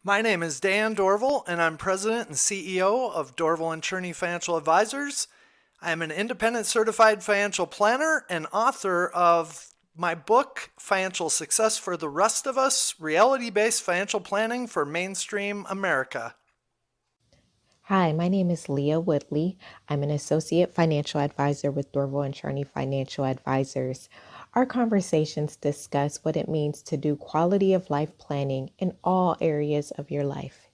My name is Dan Dorval, and I'm President and CEO of Dorval and Cherney Financial Advisors. I am an independent certified financial planner and author of my book, Financial Success for the Rest of Us, Reality-Based Financial Planning for Mainstream America. Hi, my name is Leah Woodley. I'm an associate financial advisor with Dorval and Cherney Financial Advisors. Our conversations discuss what it means to do quality of life planning in all areas of your life.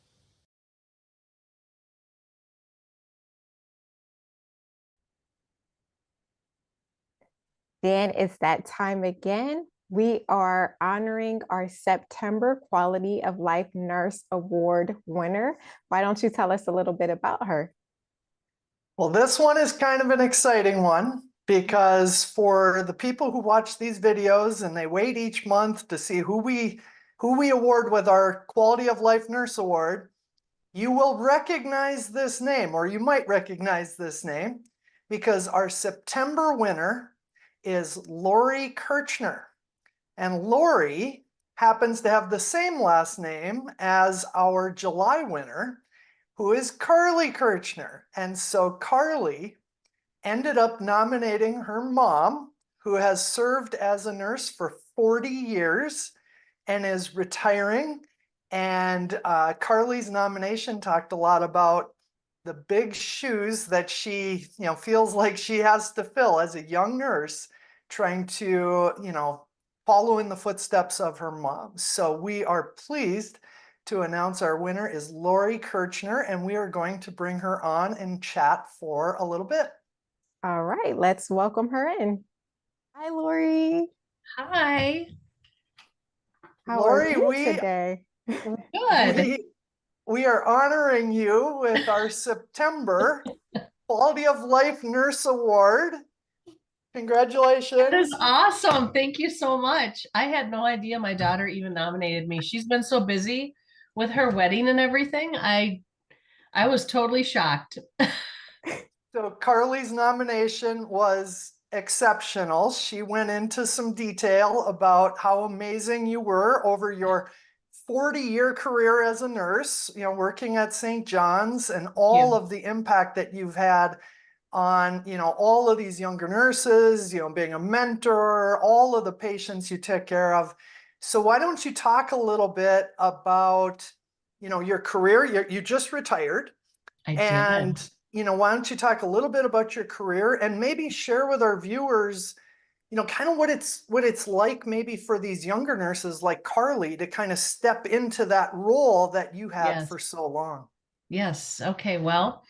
Dan, it's that time again. We are honoring our September Quality of Life Nurse Award winner. Why don't you tell us a little bit about her? Well, this one is kind of an exciting one because for the people who watch these videos and they wait each month to see who we award with our Quality of Life Nurse Award, you will recognize this name, or you might recognize this name, because our September winner is Lori Kirchner. And Lori happens to have the same last name as our July winner, who is Carly Kirchner. And so Carly ended up nominating her mom, who has served as a nurse for 40 years and is retiring. And Carly's nomination talked a lot about the big shoes that she, feels like she has to fill as a young nurse, trying to, follow in the footsteps of her mom. So we are pleased to announce our winner is Lori Kirchner, and we are going to bring her on and chat for a little bit. All right, let's welcome her in. Hi, Lori. Hi. How are Lori, you we today? Good. we we are honoring you with our September Quality of Life Nurse Award. That is Congratulations. awesome. Thank you so much. I had no idea my daughter even nominated me. She's been so busy with her wedding and everything. I was totally shocked. So Carly's nomination was exceptional. She went into some detail about how amazing you were over your 40-year career as a nurse, working at St. John's, and all You. of the impact that you've had on, all of these younger nurses, being a mentor, all of the patients you took care of. So why don't you talk a little bit about, your career? You just retired. I did. And, why don't you talk a little bit about your career and maybe share with our viewers, kind of what it's like maybe for these younger nurses like Carly to kind of step into that role that you had Yes. for so long. Yes. Okay. Well,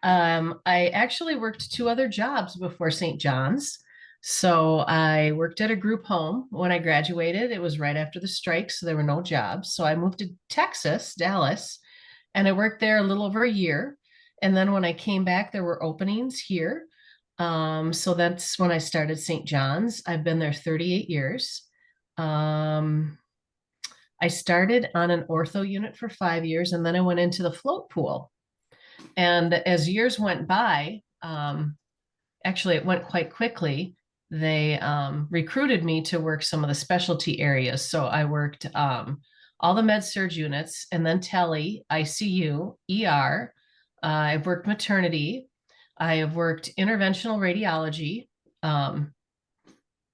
I actually worked two other jobs before St. John's. So I worked at a group home when I graduated. It was right after the strike, so there were no jobs. So I moved to Texas, Dallas, and I worked there a little over a year. And then when I came back, there were openings here. So that's when I started St. John's. I've been there 38 years. Um, I started on an ortho unit for 5 years, and then I went into the float pool. And as years went by, actually, it went quite quickly. They recruited me to work some of the specialty areas. So I worked all the med surg units and then tele, ICU, ER. I've worked maternity. I have worked interventional radiology. Um,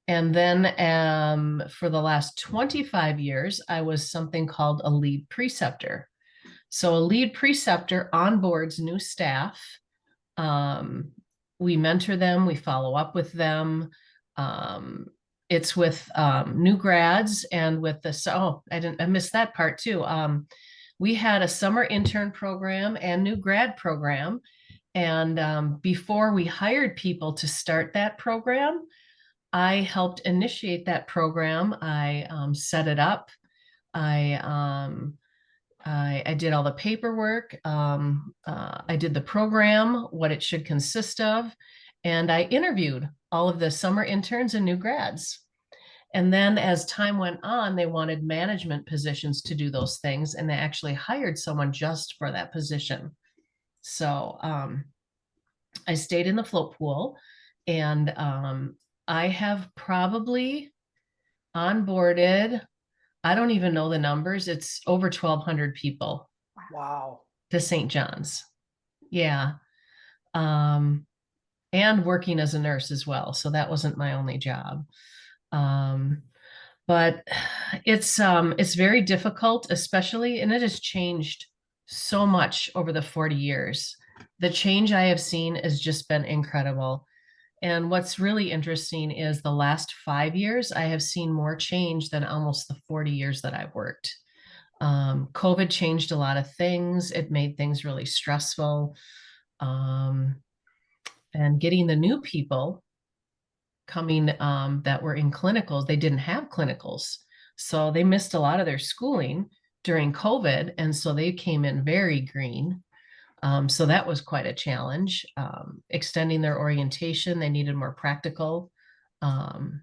and then for the last 25 years, I was something called a lead preceptor. So a lead preceptor onboards new staff. Um, we mentor them, we follow up with them. Um, it's with new grads and with the, oh, I missed that part too. We had a summer intern program and new grad program. And before we hired people to start that program, I helped initiate that program. I set it up. I I did all the paperwork. I did the program, what it should consist of, and I interviewed all of the summer interns and new grads. And then as time went on, they wanted management positions to do those things, and they actually hired someone just for that position. So I stayed in the float pool, and I have probably onboarded I don't even know the numbers. It's over 1,200 people Wow. to St. John's. Yeah. Um, and working as a nurse as well. So that wasn't my only job. Um, but it's very difficult, especially, and it has changed so much over the 40 years. The change I have seen has just been incredible. And what's really interesting is the last 5 years, I have seen more change than almost the 40 years that I've worked. COVID changed a lot of things. It made things really stressful. Um, and getting the new people coming that were in clinicals, they didn't have clinicals. So they missed a lot of their schooling during COVID. And so they came in very green. So that was quite a challenge. Extending their orientation, they needed more practical um,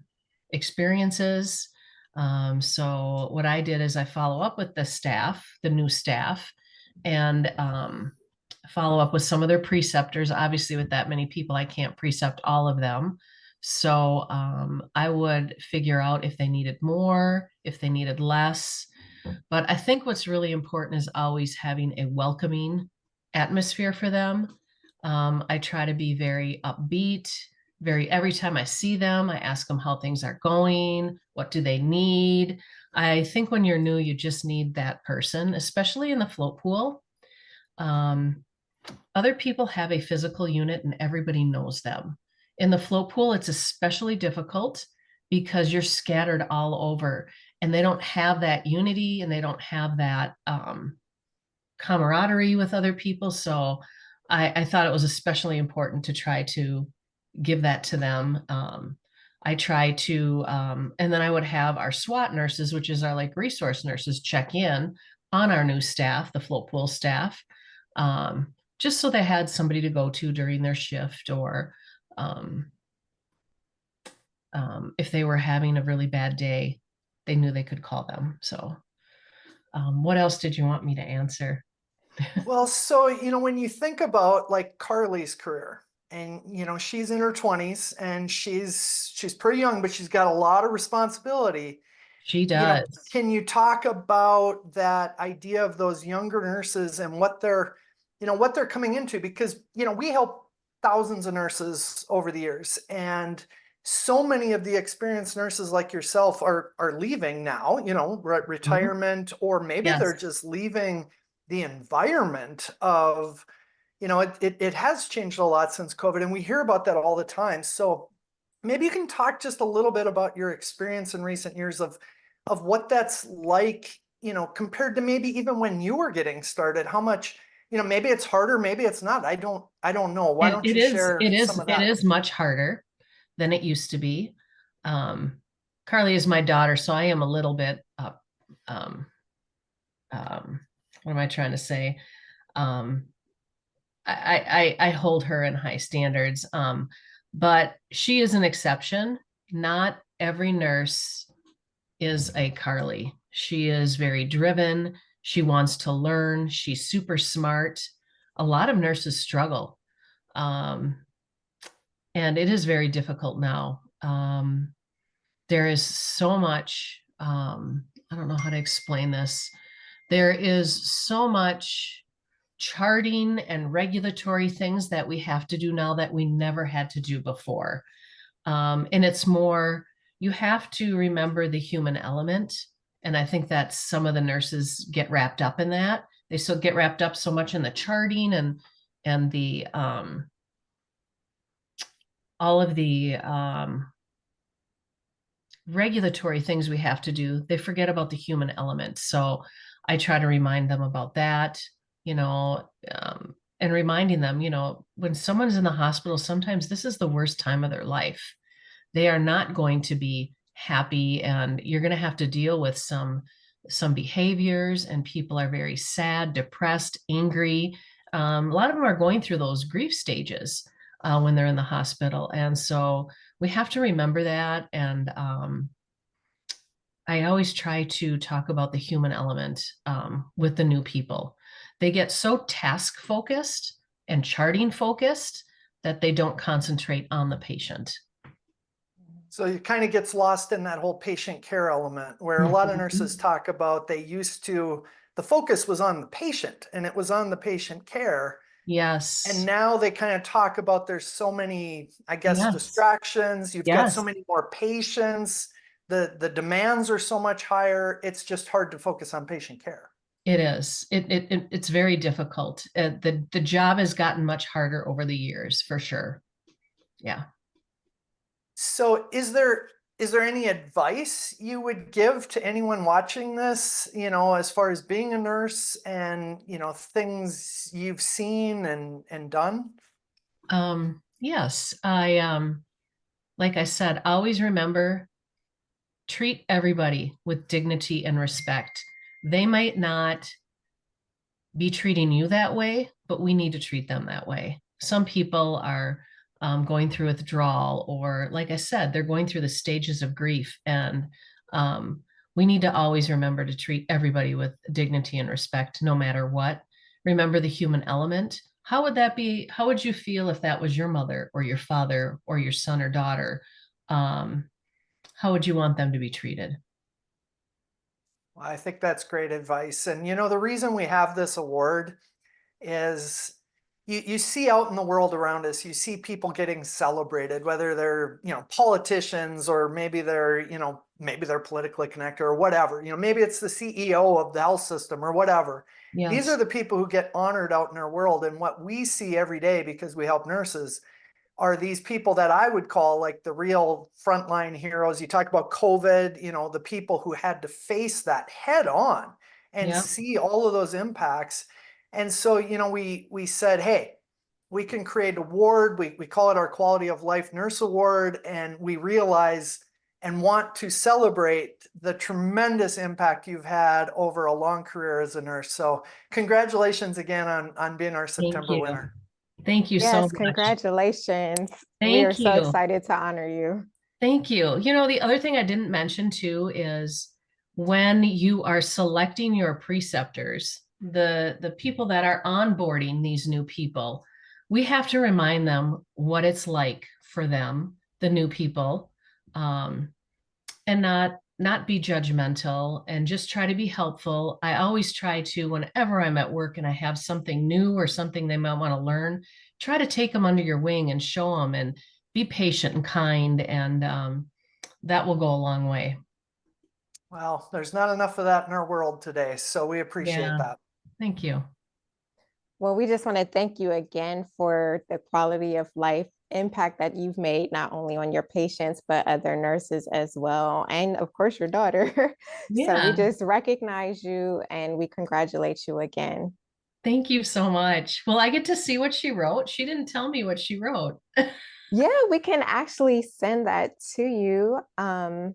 experiences. So what I did is I follow up with the staff, the new staff, and follow up with some of their preceptors. Obviously, with that many people, I can't precept all of them. So I would figure out if they needed more, if they needed less. But I think what's really important is always having a welcoming atmosphere for them. I try to be very upbeat, every time I see them, I ask them how things are going, what do they need. I think when you're new, you just need that person, especially in the float pool. Um, Other people have a physical unit and everybody knows them. In the float pool, it's especially difficult because you're scattered all over and they don't have that unity and they don't have that camaraderie with other people. So I thought it was especially important to try to give that to them. I try to, and then I would have our SWAT nurses, which is our like resource nurses, check in on our new staff, the float pool staff, just so they had somebody to go to during their shift, or um, if they were having a really bad day, they knew they could call them. So, what else did you want me to answer? Well, so, when you think about like Carly's career, and she's in her 20s and she's pretty young, but she's got a lot of responsibility. She does. Can you talk about that idea of those younger nurses and what they're coming into? Because, we help thousands of nurses over the years, and so many of the experienced nurses like yourself are leaving now, Mhm. retirement, or maybe they're Yes. just leaving the environment of, it has changed a lot since COVID, and we hear about that all the time. So maybe you can talk just a little bit about your experience in recent years of what that's like, compared to maybe even when you were getting started. How much, maybe it's harder, maybe it's not. I don't know. Why It, don't it you is, share it some is, of it that? is much harder than it used to be. Um, Carly is my daughter, so I am a little bit up. Um, what am I trying to say? Um, I hold her in high standards, but she is an exception. Not every nurse is a Carly. She is very driven. She wants to learn. She's super smart. A lot of nurses struggle. Um, and it is very difficult now. There is so much, I don't know how to explain this. There is so much charting and regulatory things that we have to do now that we never had to do before. And it's more, you have to remember the human element. And I think that some of the nurses get wrapped up in that. They still get wrapped up so much in the charting and the all of the regulatory things we have to do. They forget about the human element. So I try to remind them about that, and reminding them, when someone's in the hospital, sometimes this is the worst time of their life. They are not going to be happy, and you're going to have to deal with some behaviors, and people are very sad, depressed, angry. A lot of them are going through those grief stages when they're in the hospital, and so we have to remember that. And I always try to talk about the human element with the new people. They get so task focused and charting focused that they don't concentrate on the patient. So it kind of gets lost in that whole patient care element where a lot of nurses talk about the focus was on the patient and it was on the patient care. And Yes. now they kind of talk about there's so many, I guess, Yes. distractions. You've got so Yes. many more patients. The demands are so much higher. It's just hard to focus on patient care. It is. It's very difficult. The job has gotten much harder over the years, for sure. Yeah. So is there any advice you would give to anyone watching this, as far as being a nurse and, things you've seen and done? Yes. Like I said, always remember, treat everybody with dignity and respect. They might not be treating you that way, but we need to treat them that way. Some people are going through withdrawal, or like I said, they're going through the stages of grief. And we need to always remember to treat everybody with dignity and respect, no matter what. Remember the human element. How would that be? How would you feel if that was your mother or your father or your son or daughter? Um, how would you want them to be treated? Well, I think that's great advice. And the reason we have this award is you see out in the world around us, you see people getting celebrated, whether they're, politicians or maybe they're politically connected or whatever, maybe it's the CEO of the health system or whatever. These are Yes. the people who get honored out in our world. And what we see every day because we help nurses are these people that I would call like the real frontline heroes. You talk about COVID, the people who had to face that head on and Yeah. see all of those impacts. And so, we said, hey, we can create an award. We call it our Quality of Life Nurse Award. And we realize and want to celebrate the tremendous impact you've had over a long career as a nurse. So congratulations again on being our Thank September you. winner. Thank you so Yes, much. congratulations. We are Thank so you. excited to honor you. Thank you. The other thing I didn't mention too is when you are selecting your preceptors, the people that are onboarding these new people, we have to remind them what it's like for them, the new people, um, and not be judgmental and just try to be helpful. I always try to, whenever I'm at work and I have something new or something they might want to learn, try to take them under your wing and show them and be patient and kind, and that will go a long way. Well, there's not enough of that in our world today, so we appreciate Yeah, that. thank you. Well, we just want to thank you again for the quality of life impact that you've made, not only on your patients, but other nurses as well. And of course, your daughter. So we Yeah, just recognize you and we congratulate you again. thank you so much. Well, I get to see what she wrote. She didn't tell me what she wrote. Yeah, we can actually send that to you. And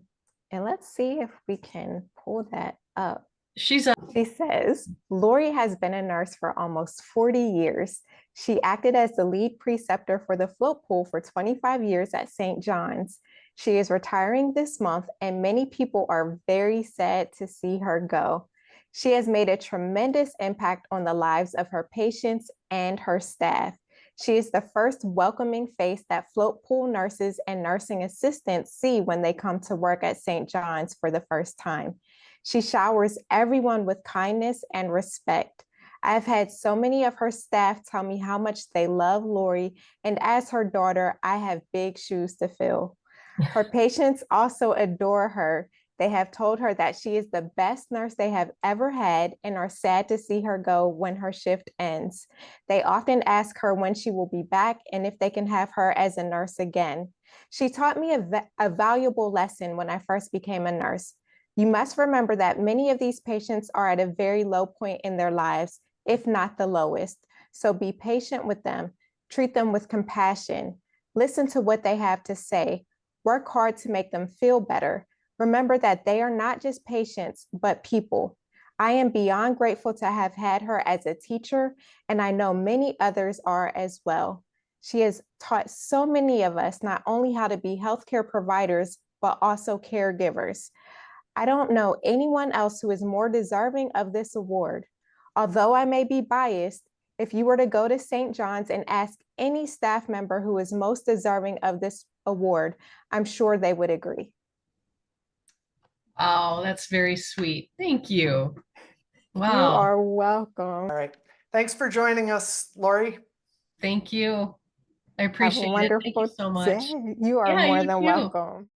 let's see if we can pull that up. She's a She says, Lori has been a nurse for almost 40 years. She acted as the lead preceptor for the float pool for 25 years at St. John's. She is retiring this month, and many people are very sad to see her go. She has made a tremendous impact on the lives of her patients and her staff. She is the first welcoming face that float pool nurses and nursing assistants see when they come to work at St. John's for the first time. She showers everyone with kindness and respect. I've had so many of her staff tell me how much they love Lori, and as her daughter, I have big shoes to fill. Her patients also adore her. They have told her that she is the best nurse they have ever had and are sad to see her go when her shift ends. They often ask her when she will be back and if they can have her as a nurse again. She taught me a valuable lesson when I first became a nurse. You must remember that many of these patients are at a very low point in their lives, if not the lowest. So be patient with them, treat them with compassion, listen to what they have to say, work hard to make them feel better. Remember that they are not just patients, but people. I am beyond grateful to have had her as a teacher, and I know many others are as well. She has taught so many of us not only how to be healthcare providers, but also caregivers. I don't know anyone else who is more deserving of this award. Although I may be biased, If you were to go to St. John's and ask any staff member who is most deserving of this award, I'm sure they would agree. Oh, that's very sweet. Thank you. You Wow. are welcome. All right. Thanks for joining us, Lori. Thank you. I Have a appreciate it. Thank you wonderful so much. day. You are Yeah, more you than too. welcome.